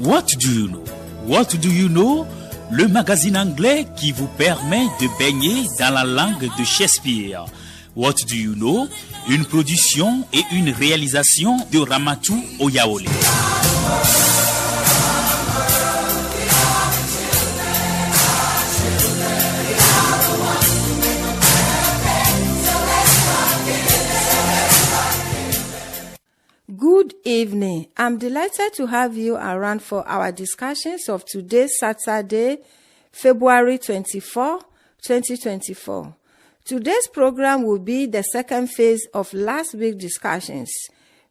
What do you know? What do you know? Le magazine anglais qui vous permet de baigner dans la langue de Shakespeare. What do you know? Une production et une réalisation de Ramatou, OYAWOLE. Good evening. I'm delighted to have you around for our discussions of today's Saturday, February 24, 2024. Today's program will be the second phase of last week's discussions.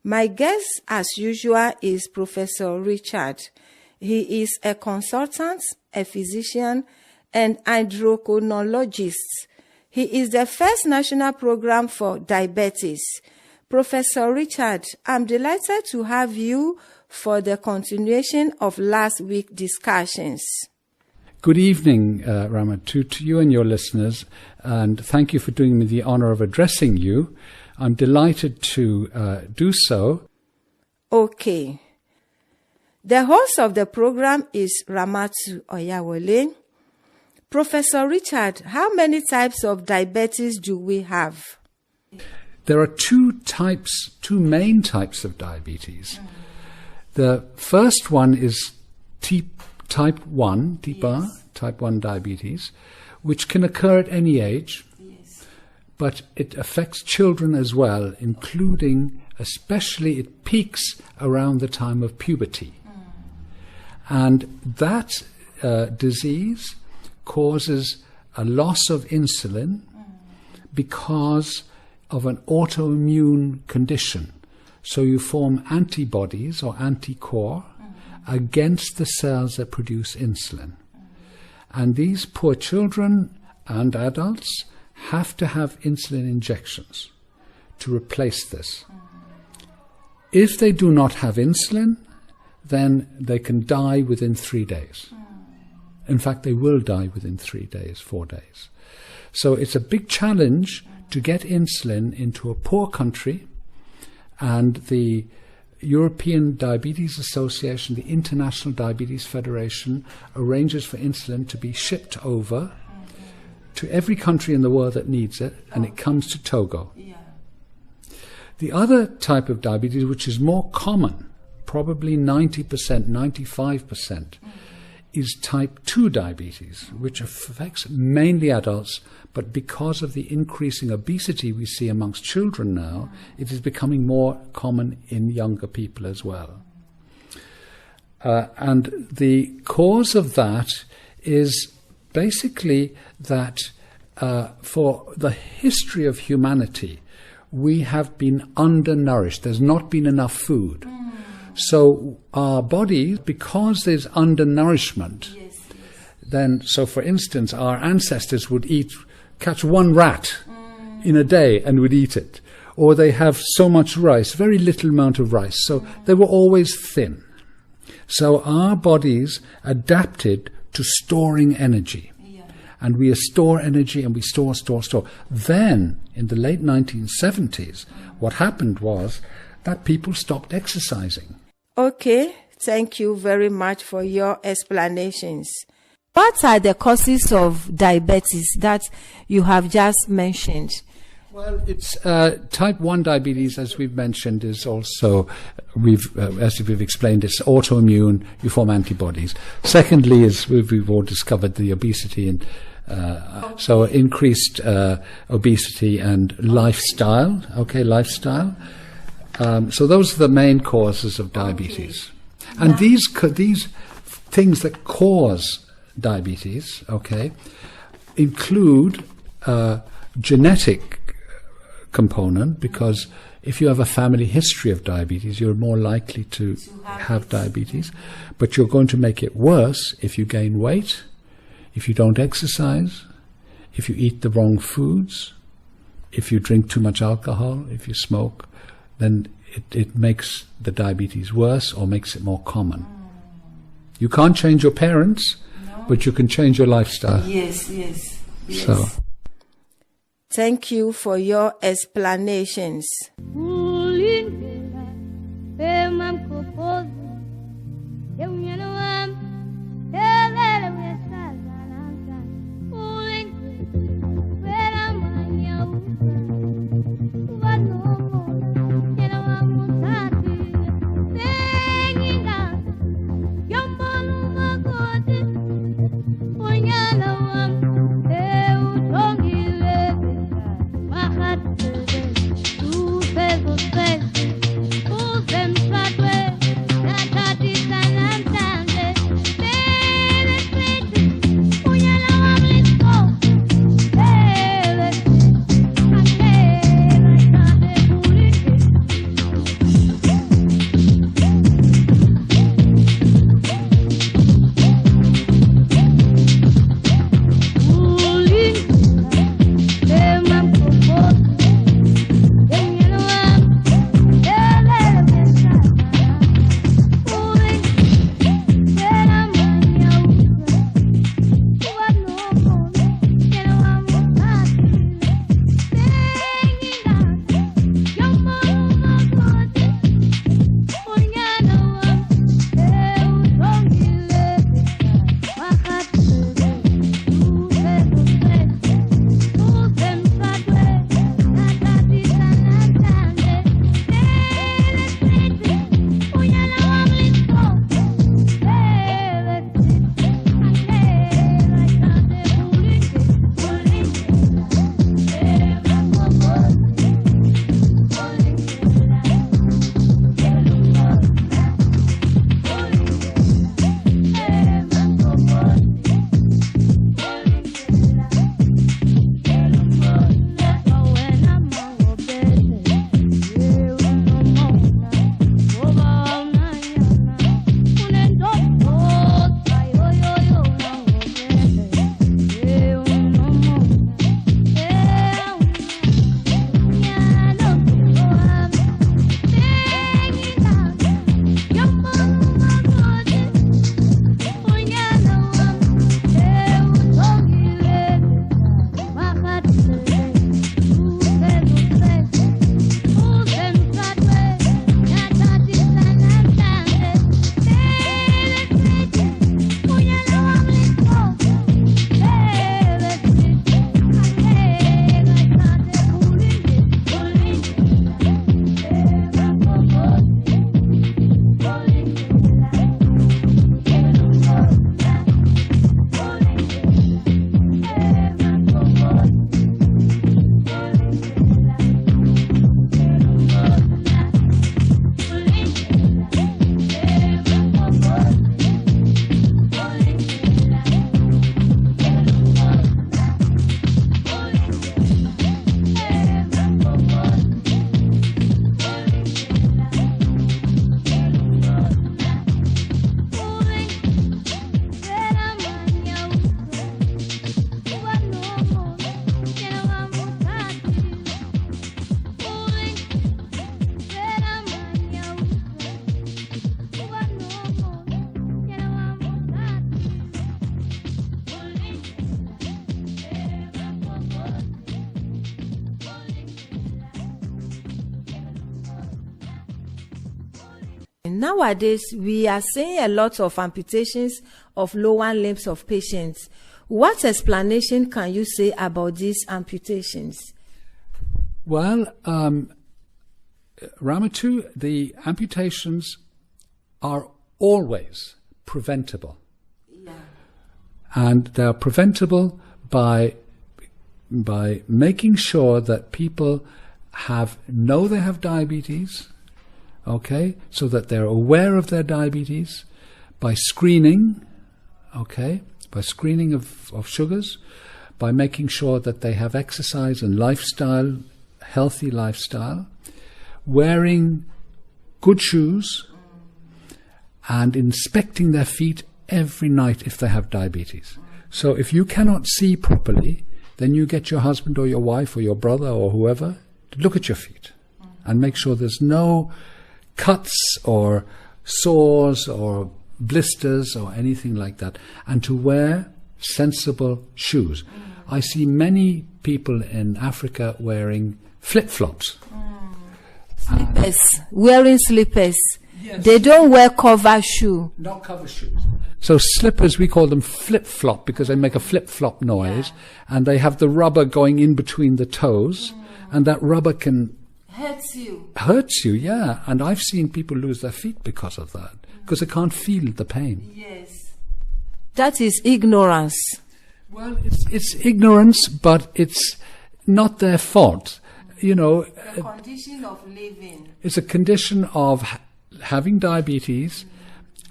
My guest, as usual, is Professor Richard. He is a consultant, a physician, and endocrinologist. He is the first national program for diabetes. Professor Richard, I'm delighted to have you for the continuation of last week's discussions. Good evening, Ramatou, to you and your listeners, and thank you for doing me the honor of addressing you. I'm delighted to do so. Okay. The host of the program is Ramatou OYAWOLE. Professor Richard, how many types of diabetes do we have? There are two main types of diabetes. The first one is type 1 diabetes, which can occur at any age, but it affects children as well, including, especially it peaks around the time of puberty. And that disease causes a loss of insulin because of an autoimmune condition. So you form antibodies or anticorps against the cells that produce insulin. And these poor children and adults have to have insulin injections to replace this. If they do not have insulin, then they can die within 3 days. In fact, they will die within 3 days, 4 days. So it's a big challenge to get insulin into a poor country, and the European Diabetes Association, the International Diabetes Federation, arranges for insulin to be shipped over to every country in the world that needs it, and it comes to Togo. The other type of diabetes, which is more common, probably 90%, 95%, is type 2 diabetes, which affects mainly adults, but because of the increasing obesity we see amongst children now, it is becoming more common in younger people as well. And the cause of that is basically that for the history of humanity, we have been undernourished. There's not been enough food. So our bodies, because there's undernourishment, then, so for instance, our ancestors would catch one rat in a day and would eat it. Or they have so much rice, very little amount of rice. So they were always thin. So our bodies adapted to storing energy. And we store energy and we store. Then, in the late 1970s, what happened was that people stopped exercising. Okay, thank you very much for your explanations. What are the causes of diabetes that you have just mentioned? Well, it's type 1 diabetes, as we've mentioned, is also, as we've explained, it's autoimmune, you form antibodies. Secondly, is we've all discovered the obesity, and so increased obesity and lifestyle. So those are the main causes of diabetes. And these things that cause diabetes, include genetic component, because if you have a family history of diabetes, you're more likely to have diabetes. But you're going to make it worse if you gain weight, if you don't exercise, if you eat the wrong foods, if you drink too much alcohol, if you smoke, then it makes the diabetes worse or makes it more common. You can't change your parents, but you can change your lifestyle. Yes. So. Thank you for your explanations. Nowadays, we are seeing a lot of amputations of lower limbs of patients. What explanation can you say about these amputations? Well, Ramatou, the amputations are always preventable. Yeah. And they're preventable by making sure that people know they have diabetes, okay, so that they're aware of their diabetes, by screening, okay, by screening of sugars, by making sure that they have exercise and lifestyle, healthy lifestyle, wearing good shoes, and inspecting their feet every night if they have diabetes. So if you cannot see properly, then you get your husband or your wife or your brother or whoever to look at your feet and make sure there's no cuts or sores or blisters or anything like that, and to wear sensible shoes. I see many people in Africa wearing flip-flops. Slippers, wearing slippers. Yes. They don't wear cover shoe. Not cover shoes. So slippers, we call them flip-flop because they make a flip-flop noise, and they have the rubber going in between the toes, and that rubber can hurts you, yeah. And I've seen people lose their feet because of that, because they can't feel the pain. Yes. That is ignorance. Well, it's ignorance, but it's not their fault. You know, The condition of living. it's a condition of having diabetes,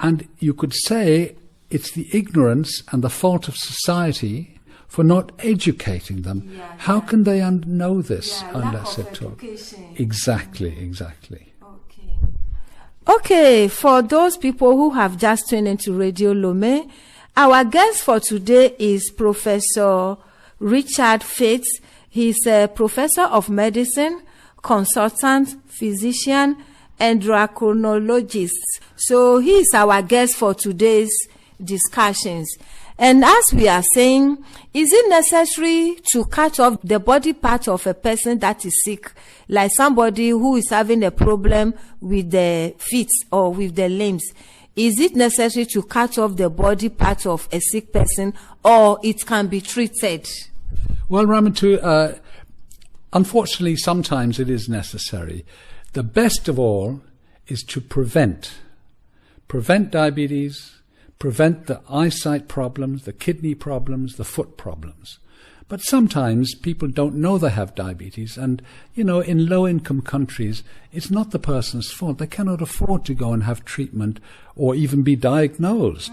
and you could say it's the ignorance and the fault of society for not educating them. Yeah, How yeah. can they know this Yeah, unless lack they're of taught? education. Exactly. Okay, for those people who have just tuned into Radio Lomé, our guest for today is Professor Richard Fates. He's a professor of medicine, consultant, physician, endocrinologist. So he is our guest for today's discussions. And as we are saying, is it necessary to cut off the body part of a person that is sick, like somebody who is having a problem with the feet or with the limbs? Is it necessary to cut off the body part of a sick person, or it can be treated? Well, Ramatou, unfortunately, sometimes it is necessary. The best of all is to prevent diabetes, prevent the eyesight problems, the kidney problems, the foot problems. But sometimes people don't know they have diabetes, and, you know, in low-income countries, it's not the person's fault. They cannot afford to go and have treatment or even be diagnosed.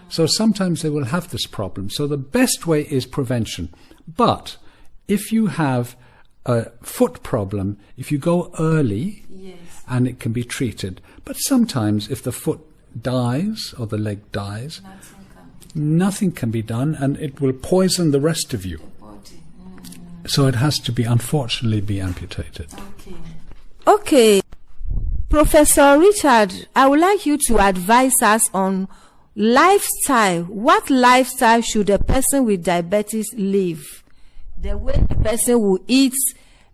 So sometimes they will have this problem. So the best way is prevention. But if you have a foot problem, if you go early, Yes. and it can be treated. But sometimes if the foot dies or the leg dies, nothing can be done, and it will poison the rest of you. So it has to be, unfortunately, be amputated. Okay. Professor Richard, I would like you to advise us on lifestyle. What lifestyle should a person with diabetes live? The way a person will eat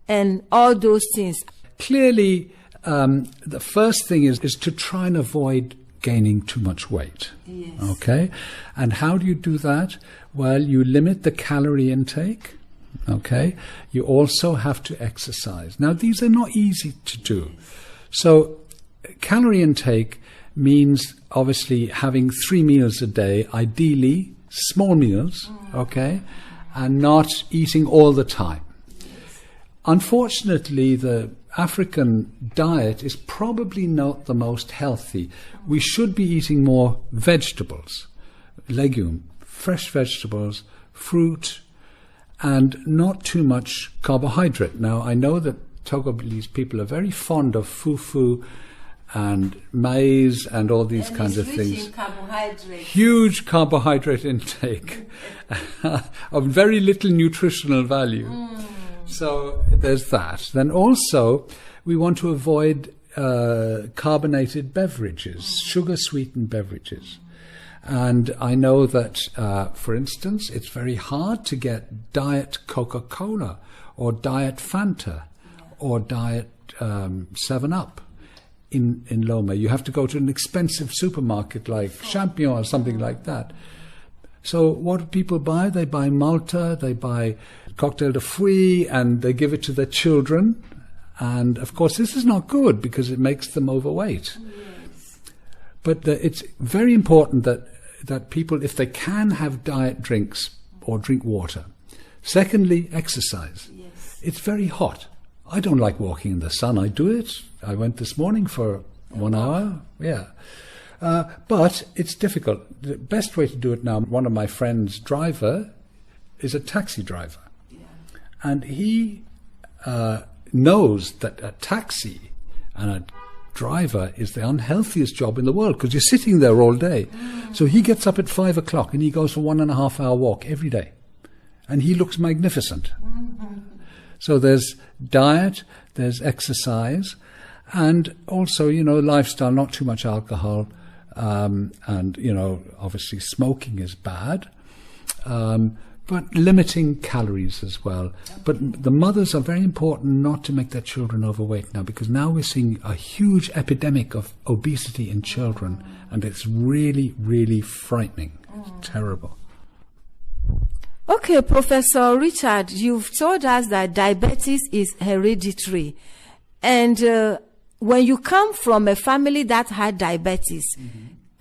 and all those things. Clearly, the first thing is to try and avoid gaining too much weight. Yes. Okay? And how do you do that? Well, you limit the calorie intake. Okay? You also have to exercise. Now, these are not easy to do. So, calorie intake means obviously having 3 meals a day, ideally small meals, okay? And not eating all the time. Unfortunately, the African diet is probably not the most healthy. We should be eating more vegetables, fresh vegetables, fruit, and not too much carbohydrate. Now, I know that Togolese people are very fond of fufu and maize and all these kinds of things. Huge carbohydrate intake of very little nutritional value. So there's that. Then also we want to avoid carbonated beverages, sugar-sweetened beverages. And I know that, for instance, it's very hard to get Diet Coca-Cola or Diet Fanta or Diet 7-Up. in Lomé. You have to go to an expensive supermarket like Champion or something like that. So what do people buy? They buy Malta, they buy cocktail de fruits, and they give it to their children. And of course, this is not good because it makes them overweight. Yes. But it's very important that people, if they can, have diet drinks or drink water. Secondly, exercise. Yes. It's very hot. I don't like walking in the sun. I do it. I went this morning for 1 hour. Yeah. But it's difficult. The best way to do it now, one of my friend's driver is a taxi driver. Yeah. And he knows that a taxi and a driver is the unhealthiest job in the world because you're sitting there all day. So he gets up at 5 o'clock and he goes for 1.5 hour walk every day. And he looks magnificent. So there's diet, there's exercise, and also, lifestyle, not too much alcohol, and, obviously smoking is bad, but limiting calories as well. But the mothers are very important not to make their children overweight now, because now we're seeing a huge epidemic of obesity in children, and it's really, really frightening. It's terrible. Okay, Professor Richard, you've told us that diabetes is hereditary. And when you come from a family that had diabetes,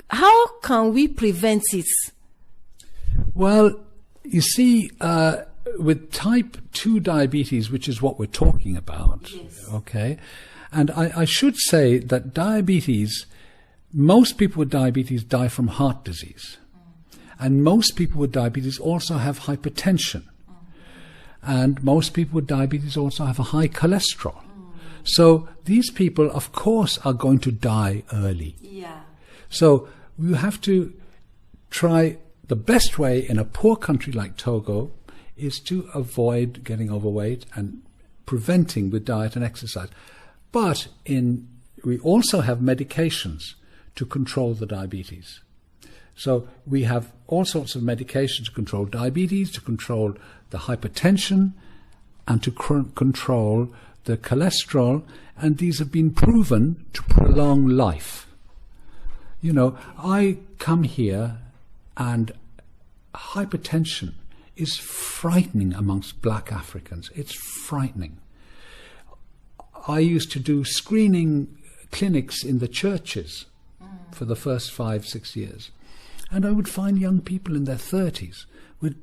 how can we prevent it? Well, you see, with type 2 diabetes, which is what we're talking about, okay, and I should say that diabetes, most people with diabetes die from heart disease. And most people with diabetes also have hypertension. And most people with diabetes also have a high cholesterol. So these people, of course, are going to die early. Yeah. So you have to try, the best way in a poor country like Togo is to avoid getting overweight and preventing with diet and exercise. But we also have medications to control the diabetes. So we have all sorts of medications to control diabetes, to control the hypertension, and to control the cholesterol, and these have been proven to prolong life. I come here and hypertension is frightening amongst black Africans. It's frightening. I used to do screening clinics in the churches for the first 5-6 years. And I would find young people in their 30s with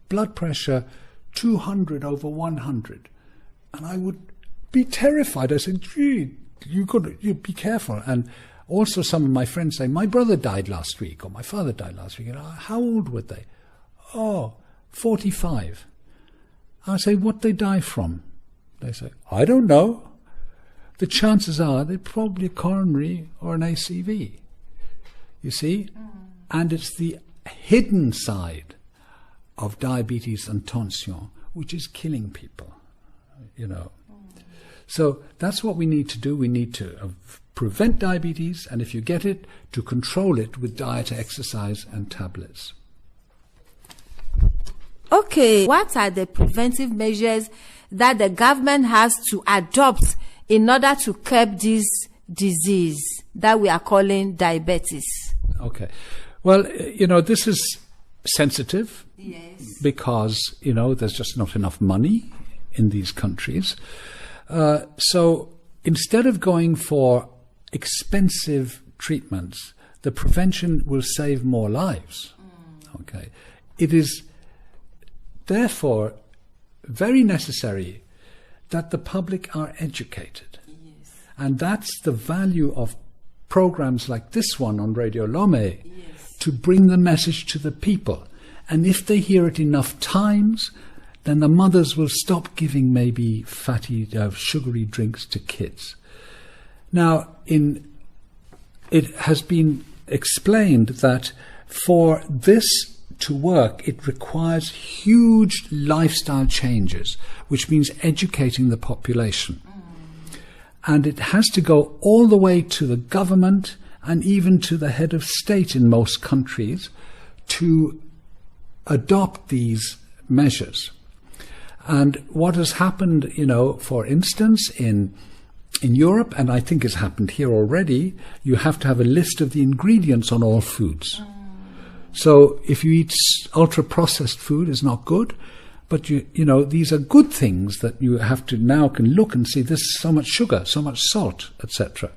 blood pressure 200 over 100. And I would be terrified. I said, gee, you be careful. And also some of my friends say, my brother died last week, or my father died last week. And how old were they? Oh, 45. I say, what they die from? They say, I don't know. The chances are they're probably a coronary or an ACV. You see? And it's the hidden side of diabetes and tension, which is killing people, So that's what we need to do. We need to prevent diabetes, and if you get it, to control it with diet, exercise, and tablets. Okay, what are the preventive measures that the government has to adopt in order to curb this disease that we are calling diabetes? Okay. Well, this is sensitive because, there's just not enough money in these countries. So instead of going for expensive treatments, the prevention will save more lives. Okay. It is therefore very necessary that the public are educated. Yes. And that's the value of programs like this one on Radio Lomé, to bring the message to the people. And if they hear it enough times, then the mothers will stop giving maybe fatty, sugary drinks to kids. Now, it has been explained that for this to work, it requires huge lifestyle changes, which means educating the population. And it has to go all the way to the government and even to the head of state in most countries to adopt these measures. And what has happened, for instance, in in Europe, and I think it's happened here already, you have to have a list of the ingredients on all foods. So if you eat ultra-processed food, it's not good. But you know, these are good things that you have to now can look and see. This is so much sugar, so much salt, etc.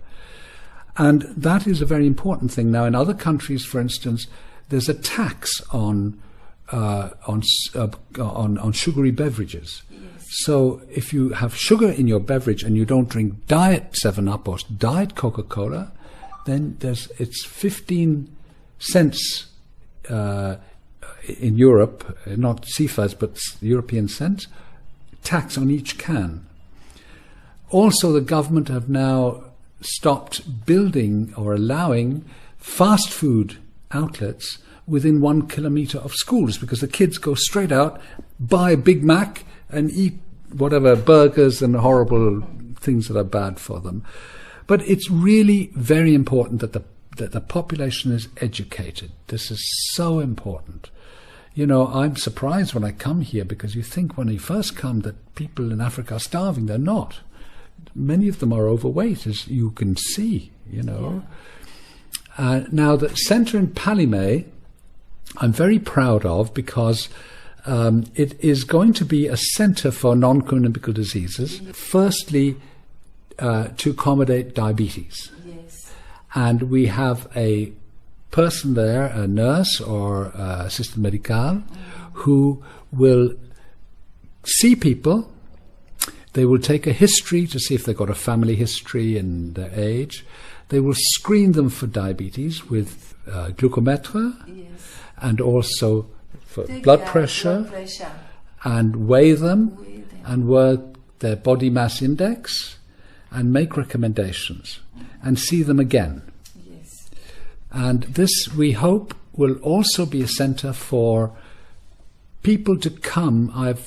And that is a very important thing. Now, in other countries, for instance, there's a tax on sugary beverages. Yes. So if you have sugar in your beverage and you don't drink Diet 7-Up or Diet Coca-Cola, then it's 15 cents in Europe, not CIFAs, but European cents, tax on each can. Also, the government have now stopped building or allowing fast food outlets within 1 kilometer of schools, because the kids go straight out, buy a Big Mac and eat whatever burgers and horrible things that are bad for them. But it's really very important that the population is educated. This is so important. You know, I'm surprised when I come here, because you think when you first come that people in Africa are starving. They're not. Many of them are overweight, as you can see, you know. Yeah. Now, the centre in Palimé, I'm very proud of, because it is going to be a centre for non-communicable diseases. Firstly, to accommodate diabetes. Yes. And we have a person there, a nurse or assistant medical, who will see people. They will take a history to see if they've got a family history and their age. They will screen them for diabetes with glucometer, yes, and also for blood pressure, and weigh them and work their body mass index and make recommendations and see them again. Yes. And this, we hope, will also be a centre for people to come. I have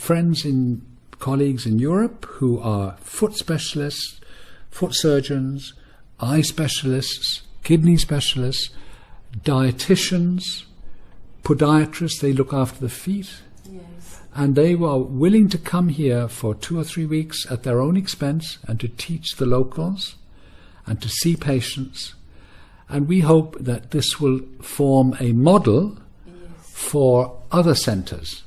colleagues in Europe who are foot specialists, foot surgeons, eye specialists, kidney specialists, dietitians, podiatrists. They look after the feet. Yes. And they were willing to come here for 2 or 3 weeks at their own expense and to teach the locals and to see patients. And we hope that this will form a model, yes, for other centres.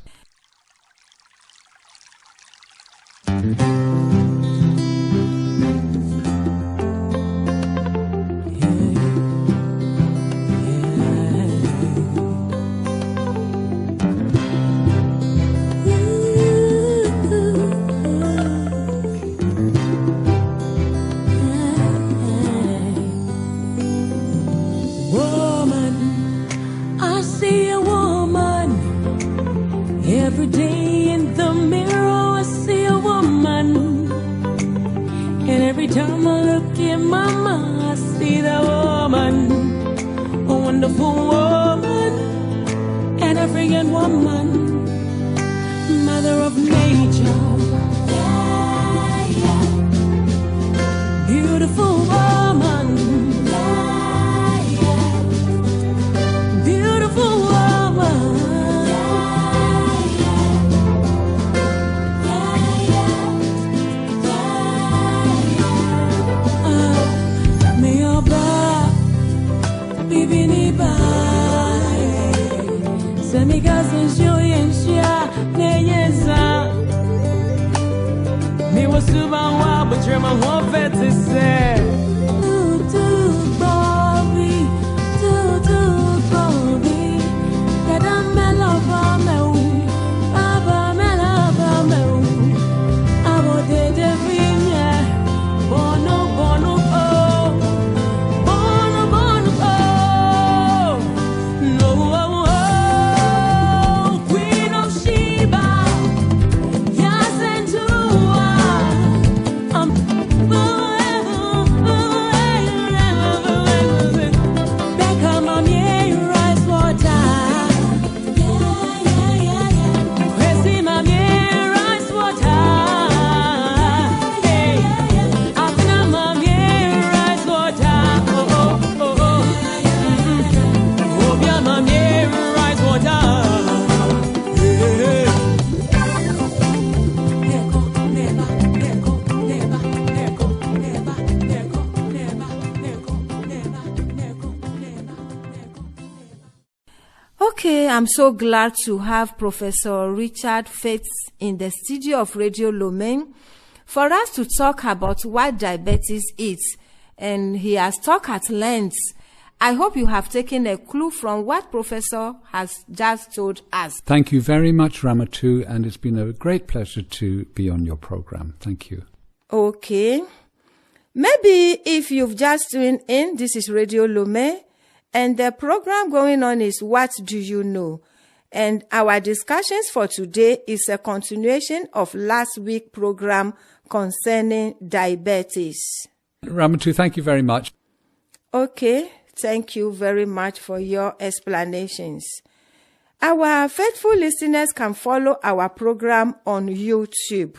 Every day in the mirror I see a woman, and every time I look in mama I see that woman, a wonderful woman, an African woman, mother of nature, yeah, yeah. Beautiful woman, yeah, yeah. Beautiful woman. But you're my one vet to say. Oh Okay, I'm so glad to have Professor Richard Faith in the studio of Radio Lomain for us to talk about what diabetes is, and he has talked at length. I hope you have taken a clue from what Professor has just told us. Thank you very much, Ramatou, and it's been a great pleasure to be on your program. Thank you. Okay. Maybe if you've just tuned in, this is Radio Lomain, and the program going on is What Do You Know? And our discussions for today is a continuation of last week's program concerning diabetes. Ramatou, thank you very much. Okay, thank you very much for your explanations. Our faithful listeners can follow our program on YouTube.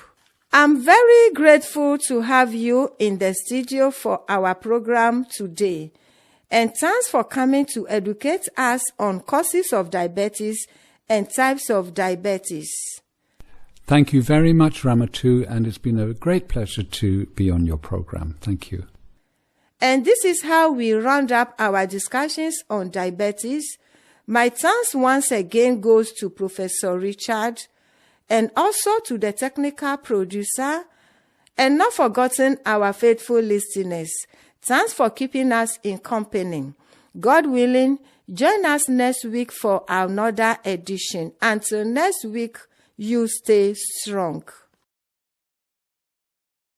I'm very grateful to have you in the studio for our program today. And thanks for coming to educate us on causes of diabetes and types of diabetes. Thank you very much, Ramatou, and it's been a great pleasure to be on your program. Thank you. And this is how we round up our discussions on diabetes. My thanks once again goes to Professor Richard and also to the technical producer, and not forgotten our faithful listeners. Thanks for keeping us in company. God willing, join us next week for another edition. Until next week, you stay strong.